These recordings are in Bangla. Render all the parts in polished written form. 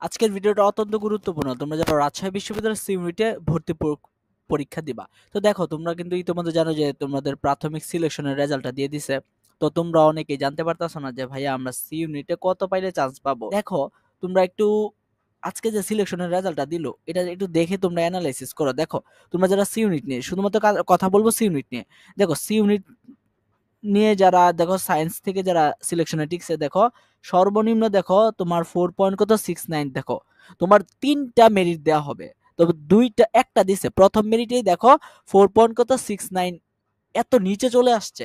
আজকের ভিডিওটা অত্যন্ত গুরুত্বপূর্ণ। তোমরা যারা রাজশাহী বিশ্ববিদ্যালয়ের সি ইউনিটে ভর্তি পরীক্ষা দিবা। তো দেখো তোমরা কিন্তু ইতিমধ্যে জানো যে তোমাদের প্রাথমিক সিলেকশনের রেজাল্টটা দিয়ে দিছে। তো তোমরা অনেকেই জানতে পারতাছো না যে ভাইয়া আমরা সি ইউনিটে কত পাইলে চান্স পাবো। দেখো তোমরা একটু আজকে যে সিলেকশনের রেজাল্টটা দিল এটা একটু দেখে তোমরা অ্যানালাইসিস করো। দেখো তোমরা যারা সি ইউনিট নিয়ে শুধুমাত্র কথা বলবো সি ইউনিট নিয়ে। দেখো সি ইউনিট নিয়ে যারা দেখো সায়েন্স থেকে যারা সিলেকশনে টিকছে দেখো সর্বনিম্ন দেখো তোমার 4 পয়েন্ট কত 69 দেখো তোমার 3টা মেরিট দেওয়া হবে, তবে একটা দিছে প্রথম মেরিটেই দেখো 4 পয়েন্ট কত 69 এত নিচে চলে আসছে,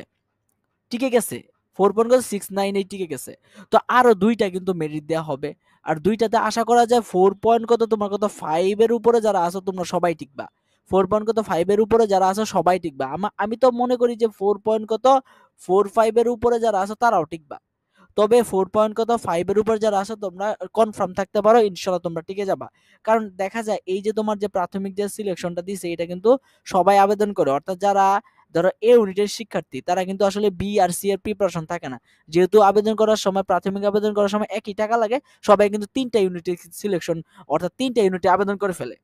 টিকে গেছে 4 পয়েন্ট কত 69 এই টিকে গেছে। তো আরো দুইটা কিন্তু মেরিট দেওয়া হবে, আর দুইটাতে আশা করা যায় 4 পয়েন্ট কত তোমার কত 5 এর উপরে যারা আছো তোমরা সবাই টিকবা। 4 পয়েন্ট কত 5 এর উপরে যারা আছো সবাই টিকবা। আমি তো মনে করি যে 4 পয়েন্ট কত 4 5 এর উপরে যারা আছো তারাও টিকবা। তবে 4 পয়েন্ট কত 5 এর উপর যারা আছো তোমরা কনফার্ম থাকতে পারো ইনশাল্লাহ তোমরা টিকে যাবা। কারণ দেখা যায় এই যে তোমার যে প্রাথমিক যে সিলেকশনটা দিছে এটা কিন্তু সবাই আবেদন করে, অর্থাৎ যারা ধরো এ ইউনিটের শিক্ষার্থী তারা কিন্তু আসলে বি আর সি এর প্রিপারেশন থাকে না, যেহেতু আবেদন করার সময় প্রাথমিক আবেদন করার সময় একই টাকা লাগে, সবাই কিন্তু 3টা ইউনিটের সিলেকশন অর্থাৎ 3টা ইউনিটে আবেদন করে ফেলে,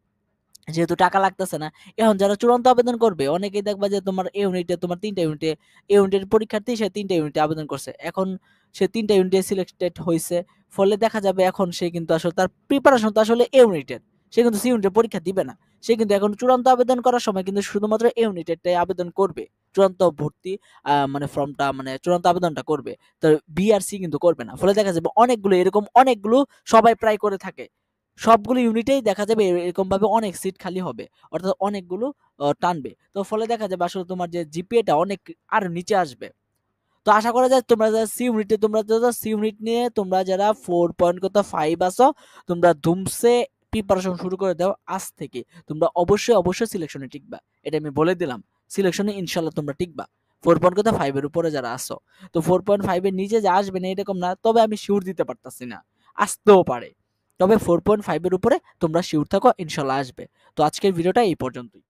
যেহেতু টাকা লাগতেছে না। এখন যারা চূড়ান্ত আবেদন করবে অনেকেই দেখবা যে তোমার এ ইউনিটে তোমার 3টা ইউনিটে এ ইউনিটের পরীক্ষার্থী সে 3টা ইউনিটে আবেদন করছে, এখন সে 3টা ইউনিটে সিলেক্টেড হয়েছে, ফলে দেখা যাবে এখন সে কিন্তু আসলে তার প্রিপারেশন তো আসলে এ ইউনিটের, সে কিন্তু সি ইউনিটের পরীক্ষা দিবে না। সে কিন্তু এখন চূড়ান্ত আবেদন করার সময় কিন্তু শুধুমাত্র এ ইউনিটেরটাই আবেদন করবে, চূড়ান্ত ভর্তি মানে ফর্মটা মানে চূড়ান্ত আবেদনটা করবে, তো বি আর সি কিন্তু করবে না। ফলে দেখা যাবে অনেকগুলো এরকম অনেকগুলো সবাই প্রায় করে থাকে, সবগুলো ইউনিটেই দেখা যাবে এরকম ভাবে অনেক সিট খালি হবে, অর্থাৎ অনেকগুলো টানবে। তো ফলে দেখা যাবে আসলে তোমার যে জিপিএটা অনেক আর নিচে আসবে। তো আশা করা যায় তোমরা যারা সি ইউনিটে তোমরা যারা সি ইউনিট নিয়ে তোমরা যারা 4 পয়েন্ট 5 আছো তোমরা ধুমসে প্রিপারেশন শুরু করে দাও আজ থেকে। তোমরা অবশ্যই সিলেকশনে টিকবা, এটা আমি বলে দিলাম। সিলেকশনে ইনশাল্লাহ তোমরা টিকবা 4 পয়েন্ট 5 এর উপরে যারা আসো। তো 4.5 এর নিচে যে আসবে না এরকম না, তবে আমি শিওর দিতে পারতাছি না, আসতেও পারে। তবে 4.5 এর উপরে তোমরা শিওর থাকো ইনশাল্লাহ আসবে। তো আজকের ভিডিওটা এই পর্যন্তই।